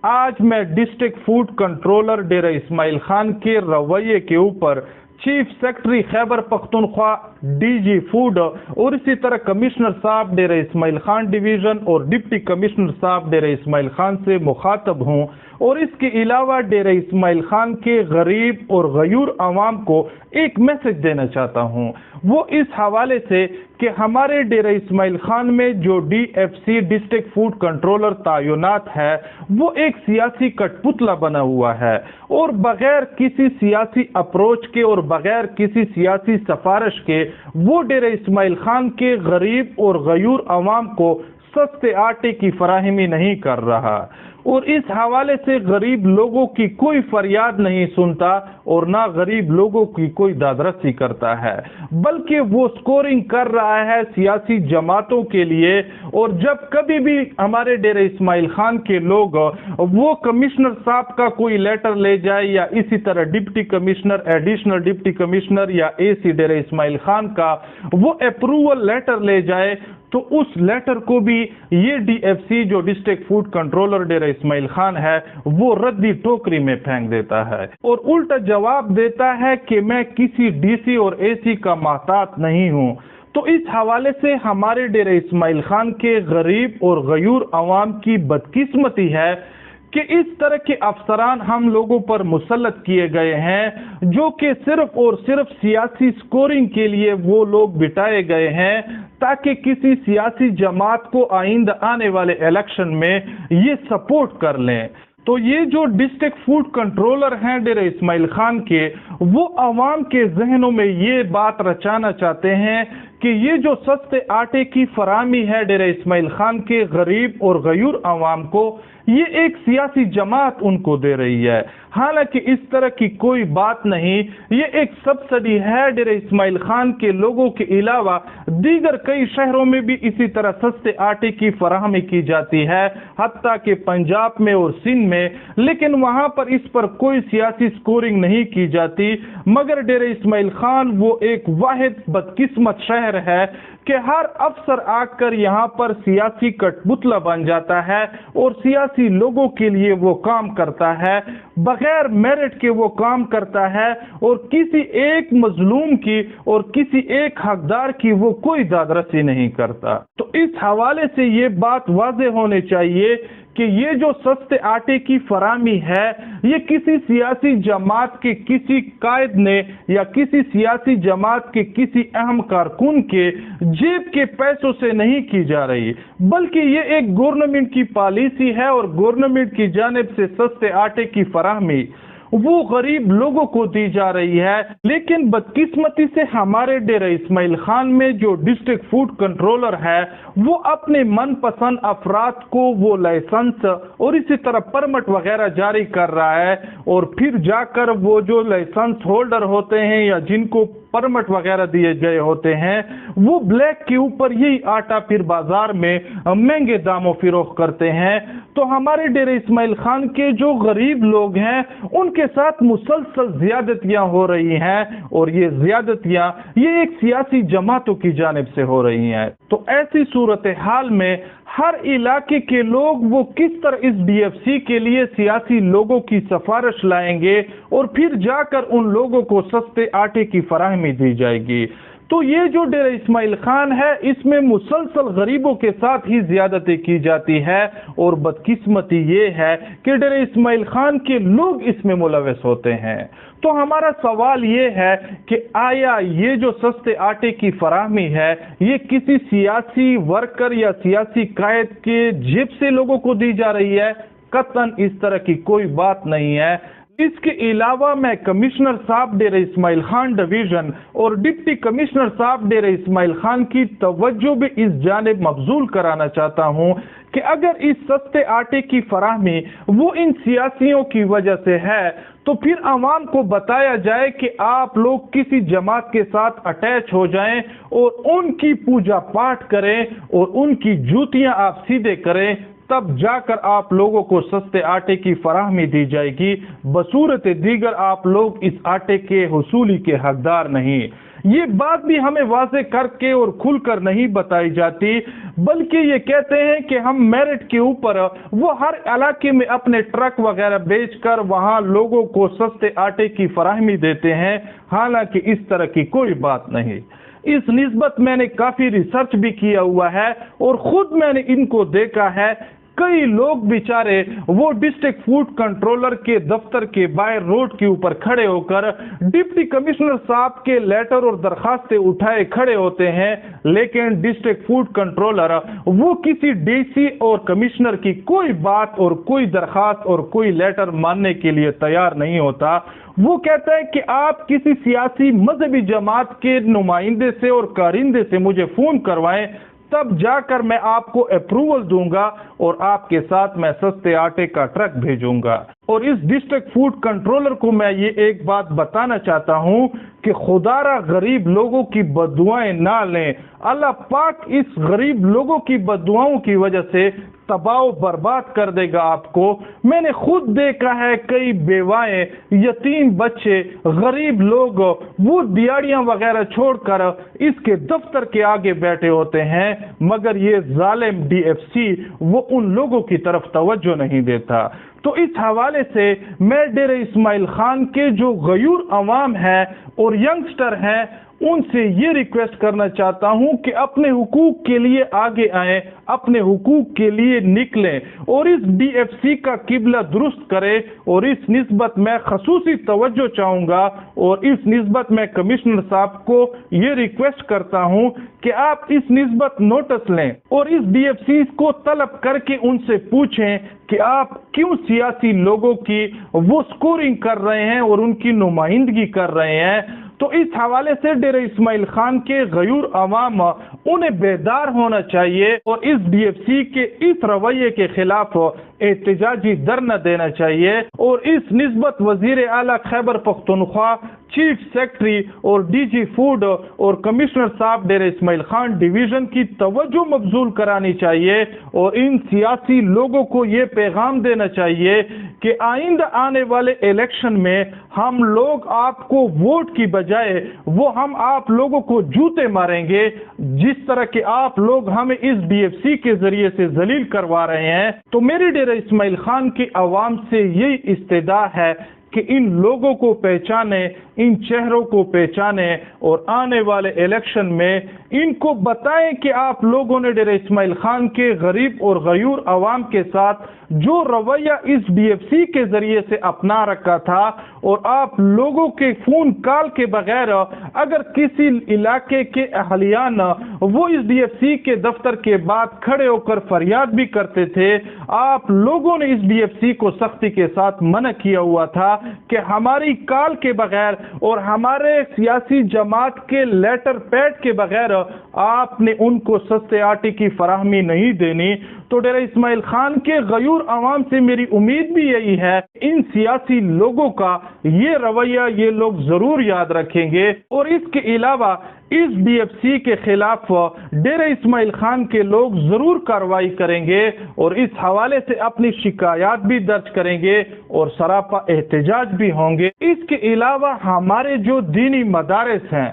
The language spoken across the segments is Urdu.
آج میں district food controller Dera Ismail Khan کے رویے کے اوپر chief secretary Khyber Pakhtunkhwa D G food اور اسی طرح کمشنر صاحب ڈیرہ اسماعیل خان ڈویژن اور ڈپٹی کمشنر صاحب ڈیرہ اسماعیل خان سے مخاطب ہوں، اور اس کے علاوہ ڈیرہ اسماعیل خان کے غریب اور غیور عوام کو ایک میسج دینا چاہتا ہوں، وہ اس حوالے سے کہ ہمارے ڈیرہ اسماعیل خان میں جو D F C district food controller تعینات ہے وہ ایک سیاسی کٹ پتلا بنا ہوا ہے، اور بغیر کسی سیاسی اپروچ کے اور بغیر کسی سیاسی سفارش کے وہ ڈیرہ اسماعیل خان کے غریب اور غیور عوام کو سستے آٹے کی فراہمی نہیں کر رہا، اور اس حوالے سے غریب لوگوں کی کوئی فریاد نہیں سنتا اور نہ غریب لوگوں کی کوئی دادرسی کرتا ہے، بلکہ وہ سکورنگ کر رہا ہے سیاسی جماعتوں کے لیے۔ اور جب کبھی بھی ہمارے ڈیرہ اسماعیل خان کے لوگ وہ کمشنر صاحب کا کوئی لیٹر لے جائے یا اسی طرح deputy commissioner, additional deputy commissioner یا اے سی ڈیرہ اسماعیل خان کا وہ اپروول لیٹر لے جائے، تو اس لیٹر کو بھی یہ ڈی ایف سی جو district food controller Dera Ismail Khan ہے وہ ردی ٹوکری میں پھینک دیتا ہے اور الٹا جواب دیتا ہے کہ میں کسی ڈی سی اور اے سی کا محتاط نہیں ہوں۔ تو اس حوالے سے ہمارے ڈیرہ اسماعیل خان کے غریب اور غیور عوام کی بدقسمتی ہے کہ اس طرح کے افسران ہم لوگوں پر مسلط کیے گئے ہیں جو کہ صرف اور صرف سیاسی سکورنگ کے لیے وہ لوگ بٹھائے گئے ہیں تاکہ کسی سیاسی جماعت کو آئندہ آنے والے الیکشن میں یہ سپورٹ کر لیں۔ تو یہ جو ڈسٹرکٹ فوڈ کنٹرولر ہیں ڈیرہ اسماعیل خان کے، وہ عوام کے ذہنوں میں یہ بات رچانا چاہتے ہیں کہ یہ جو سستے آٹے کی فراہمی ہے ڈیرہ اسماعیل خان کے غریب اور غیور عوام کو، یہ ایک سیاسی جماعت ان کو دے رہی ہے، حالانکہ اس طرح کی کوئی بات نہیں۔ یہ ایک سبسڈی ہے ڈیرہ اسماعیل خان کے لوگوں کے علاوہ دیگر کئی شہروں میں بھی اسی طرح سستے آٹے کی فراہمی کی جاتی ہے، حتیٰ کہ پنجاب میں اور سندھ میں، لیکن وہاں پر اس پر کوئی سیاسی سکورنگ نہیں کی جاتی۔ مگر ڈیرہ اسماعیل خان وہ ایک واحد بدقسمت شہر ہے کہ ہر افسر آ کر یہاں پر سیاسی کٹ پتلا بن جاتا ہے اور سیاسی لوگوں کے لیے وہ کام کرتا ہے، بغیر میرٹ کے وہ کام کرتا ہے، اور کسی ایک مظلوم کی اور کسی ایک حقدار کی وہ کوئی دادرسی نہیں کرتا۔ تو اس حوالے سے یہ بات واضح ہونی چاہیے کہ یہ جو سستے آٹے کی فراہمی ہے یہ کسی سیاسی جماعت کے کسی قائد نے یا کسی سیاسی جماعت کے کسی اہم کارکن کے جیب کے پیسوں سے نہیں کی جا رہی، بلکہ یہ ایک گورنمنٹ کی پالیسی ہے، اور گورنمنٹ کی جانب سے سستے آٹے کی فراہمی وہ غریب لوگوں کو دی جا رہی ہے۔ لیکن بدقسمتی سے ہمارے ڈیرہ اسماعیل خان میں جو ڈسٹرکٹ فوڈ کنٹرولر ہے وہ اپنے من پسند افراد کو وہ لائسنس اور اسی طرح پرمٹ وغیرہ جاری کر رہا ہے، اور پھر جا کر وہ جو لائسنس ہولڈر ہوتے ہیں یا جن کو پرمٹ وغیرہ دیے گئے ہوتے ہیں وہ بلیک کے اوپر یہی آٹا پھر بازار میں مہنگے داموں فروخت کرتے ہیں۔ تو ہمارے ڈیرہ اسماعیل خان کے جو غریب لوگ ہیں ان کے ساتھ مسلسل زیادتیاں ہو رہی ہیں، اور یہ زیادتیاں یہ ایک سیاسی جماعتوں کی جانب سے ہو رہی ہیں۔ تو ایسی صورتحال میں ہر علاقے کے لوگ وہ کس طرح اس ڈی ایف سی کے لیے سیاسی لوگوں کی سفارش لائیں گے اور پھر جا کر ان لوگوں کو سستے آٹے کی فراہمی دی جائے گی۔ تو یہ جو ڈیرہ اسماعیل خان ہے اس میں مسلسل غریبوں کے ساتھ ہی زیادتی کی جاتی ہے، اور بدقسمتی یہ ہے کہ ڈیرہ اسماعیل خان کے لوگ اس میں ملوث ہوتے ہیں۔ تو ہمارا سوال یہ ہے کہ آیا یہ جو سستے آٹے کی فراہمی ہے یہ کسی سیاسی ورکر یا سیاسی قائد کے جیب سے لوگوں کو دی جا رہی ہے؟ قطعاً اس طرح کی کوئی بات نہیں ہے۔ اس کے علاوہ میں کمشنر صاحب ڈیرہ اسماعیل خان ڈویژن اور ڈپٹی کمشنر صاحب ڈیرہ اسماعیل خان کی توجہ بھی اس جانب مبذول کرانا چاہتا ہوں کہ اگر اس سستے آٹے کی فراہمی وہ ان سیاسیوں کی وجہ سے ہے تو پھر عوام کو بتایا جائے کہ آپ لوگ کسی جماعت کے ساتھ اٹیچ ہو جائیں اور ان کی پوجا پاٹ کریں اور ان کی جوتیاں آپ سیدھے کریں، تب جا کر آپ لوگوں کو سستے آٹے کی فراہمی دی جائے گی، بصورت دیگر آپ لوگ اس آٹے کے حصولی کے حقدار نہیں۔ یہ بات بھی ہمیں واضح کر کے اور کھل کر نہیں بتائی جاتی، بلکہ یہ کہتے ہیں کہ ہم میرٹ کے اوپر وہ ہر علاقے میں اپنے ٹرک وغیرہ بیچ کر وہاں لوگوں کو سستے آٹے کی فراہمی دیتے ہیں، حالانکہ اس طرح کی کوئی بات نہیں۔ اس نسبت میں نے کافی ریسرچ بھی کیا ہوا ہے اور خود میں نے ان کو دیکھا ہے۔ کئی لوگ بیچارے وہ ڈسٹرکٹ فوڈ کنٹرولر کے دفتر کے باہر روڈ کے اوپر کھڑے ہو کر ڈپٹی کمشنر صاحب کے لیٹر اور درخواستیں اٹھائے کھڑے ہوتے ہیں، لیکن ڈسٹرکٹ فوڈ کنٹرولر وہ کسی ڈی سی اور کمشنر کی کوئی بات اور کوئی درخواست اور کوئی لیٹر ماننے کے لیے تیار نہیں ہوتا۔ وہ کہتا ہے کہ آپ کسی سیاسی مذہبی جماعت کے نمائندے سے اور کارندے سے مجھے فون کروائیں، تب جا کر میں آپ کو اپروول دوں گا اور آپ کے ساتھ میں سستے آٹے کا ٹرک بھیجوں گا۔ اور اس ڈسٹرکٹ فوڈ کنٹرولر کو میں یہ ایک بات بتانا چاہتا ہوں کہ خدا را غریب لوگوں کی بددعائیں نہ لیں، اللہ پاک اس غریب لوگوں کی بددعاؤں کی وجہ سے تباہ و برباد کر دے گا آپ کو۔ میں نے خود دیکھا ہے کئی بیوائیں، یتیم بچے، غریب لوگ وہ دیاڑیاں وغیرہ چھوڑ کر اس کے دفتر کے آگے بیٹھے ہوتے ہیں، مگر یہ ظالم ڈی ایف سی وہ ان لوگوں کی طرف توجہ نہیں دیتا۔ تو اس حوالے سے میں ڈیرہ اسماعیل خان کے جو غیور عوام ہے اور ینگسٹر ہیں ان سے یہ ریکویسٹ کرنا چاہتا ہوں کہ اپنے حقوق کے لیے آگے آئیں، اپنے حقوق کے لیے نکلیں اور اس ڈی ایف سی کا قبلہ درست کریں۔ اور اس نسبت میں خصوصی توجہ چاہوں گا اور اس نسبت میں کمشنر صاحب کو یہ ریکویسٹ کرتا ہوں کہ آپ اس نسبت نوٹس لیں اور اس ڈی ایف سی کو طلب کر کے ان سے پوچھیں کہ آپ کیوں سیاسی لوگوں کی وہ سکورنگ کر رہے ہیں اور ان کی نمائندگی کر رہے ہیں۔ تو اس حوالے سے ڈیرہ اسماعیل خان کے غیور عوام انہیں بیدار ہونا چاہیے اور اس ڈی ایف سی کے اس رویے کے خلاف احتجاجی دھرنا دینا چاہیے۔ اور اس نسبت وزیر اعلیٰ خیبر پختونخوا، چیف سیکرٹری اور ڈی جی فوڈ اور کمشنر صاحب ڈیرہ اسماعیل خان ڈویژن کی توجہ مبذول کرانی چاہیے اور ان سیاسی لوگوں کو یہ پیغام دینا چاہیے کہ آئندہ آنے والے الیکشن میں ہم لوگ آپ کو ووٹ کی بجائے وہ ہم آپ لوگوں کو جوتے ماریں گے، جس طرح کہ آپ لوگ ہمیں اس ڈی ایف سی کے ذریعے سے ذلیل کروا رہے ہیں۔ تو میری ڈیرہ اسماعیل خان کی عوام سے یہی استدعا ہے کہ ان لوگوں کو پہچانے، ان چہروں کو پہچانے اور آنے والے الیکشن میں ان کو بتائیں کہ آپ لوگوں نے ڈیرہ اسماعیل خان کے غریب اور غیور عوام کے ساتھ جو رویہ اس ڈی ایف سی کے ذریعے سے اپنا رکھا تھا اور آپ لوگوں کے فون کال کے بغیر اگر کسی علاقے کے اہلیان وہ اس ڈی ایف سی کے دفتر کے بعد کھڑے ہو کر فریاد بھی کرتے تھے، آپ لوگوں نے اس ڈی ایف سی کو سختی کے ساتھ منع کیا ہوا تھا کہ ہماری کال کے بغیر اور ہمارے سیاسی جماعت کے لیٹر پیڈ کے بغیر آپ نے ان کو سستے آٹے کی فراہمی نہیں دینی۔ تو ڈیرہ اسماعیل خان کے غیور عوام سے میری امید بھی یہی ہے ان سیاسی لوگوں کا یہ رویہ یہ لوگ ضرور یاد رکھیں گے اور اس کے علاوہ اس ڈی ایف سی کے خلاف ڈیرہ اسماعیل خان کے لوگ ضرور کارروائی کریں گے اور اس حوالے سے اپنی شکایات بھی درج کریں گے اور سراپا احتجاج بھی ہوں گے۔ اس کے علاوہ ہمارے جو دینی مدارس ہیں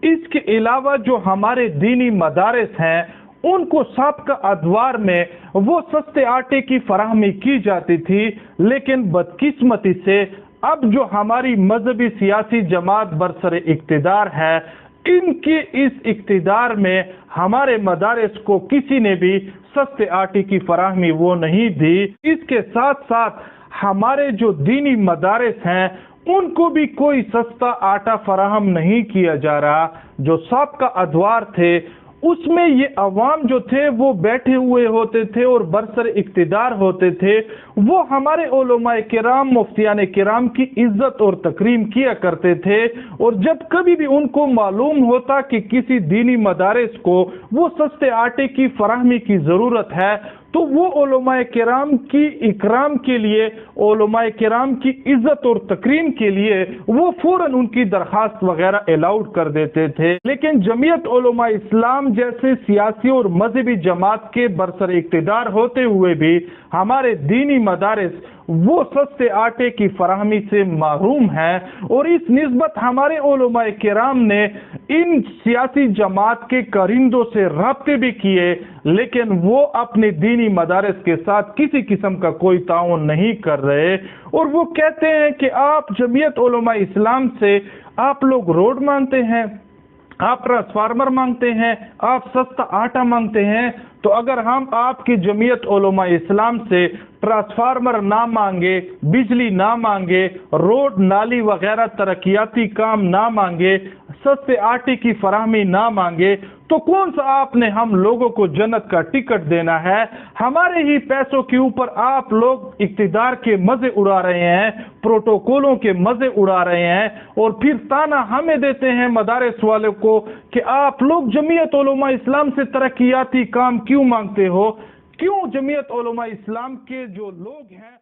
اس کے علاوہ جو ہمارے دینی مدارس ہیں ان کو سابقہ ادوار میں وہ سستے آٹے کی فراہمی کی جاتی تھی، لیکن بدقسمتی سے اب جو ہماری مذہبی سیاسی جماعت برسر اقتدار ہے ان کے اس اقتدار میں ہمارے مدارس کو کسی نے بھی سستے آٹے کی فراہمی وہ نہیں دی۔ اس کے ساتھ ساتھ ہمارے جو دینی مدارس ہیں ان کو بھی کوئی سستا آٹا فراہم نہیں کیا جا رہا۔ جو سابقہ ادوار تھے اس میں یہ عوام جو تھے وہ بیٹھے ہوئے ہوتے تھے اور برسر اقتدار ہوتے تھے، وہ ہمارے علماء کرام مفتیان کرام کی عزت اور تکریم کیا کرتے تھے اور جب کبھی بھی ان کو معلوم ہوتا کہ کسی دینی مدارس کو وہ سستے آٹے کی فراہمی کی ضرورت ہے تو وہ علماء کرام کی اکرام کے لیے، علماء کرام کی عزت اور تکریم کے لیے وہ فوراً ان کی درخواست وغیرہ الاؤڈ کر دیتے تھے۔ لیکن جمعیت علماء اسلام جیسے سیاسی اور مذہبی جماعت کے برسر اقتدار ہوتے ہوئے بھی ہمارے دینی مدارس وہ سستے آٹے کی فراہمی سے محروم ہیں، اور اس نسبت ہمارے علماء کرام نے ان سیاسی جماعت کے کارندوں سے رابطے بھی کیے، لیکن وہ اپنے دینی مدارس کے ساتھ کسی قسم کا کوئی تعاون نہیں کر رہے، اور وہ کہتے ہیں کہ آپ جمعیت علماء اسلام سے آپ لوگ روڈ مانگتے ہیں، آپ ٹرانسفارمر مانگتے ہیں، آپ سستا آٹا مانگتے ہیں، تو اگر ہم آپ کی جمعیت علماء اسلام سے ٹرانسفارمر نہ مانگے، بجلی نہ مانگے، روڈ نالی وغیرہ ترقیاتی کام نہ مانگے، سستے آٹے کی فراہمی نہ مانگے، تو کون سا آپ نے ہم لوگوں کو جنت کا ٹکٹ دینا ہے؟ ہمارے ہی پیسوں کے اوپر آپ لوگ اقتدار کے مزے اڑا رہے ہیں، پروٹوکولوں کے مزے اڑا رہے ہیں، اور پھر تانا ہمیں دیتے ہیں مدارس والوں کو کہ آپ لوگ جمعیت علماء اسلام سے ترقیاتی کام کیوں مانگتے ہو؟ کیوں جمعیت علماء اسلام کے جو لوگ ہیں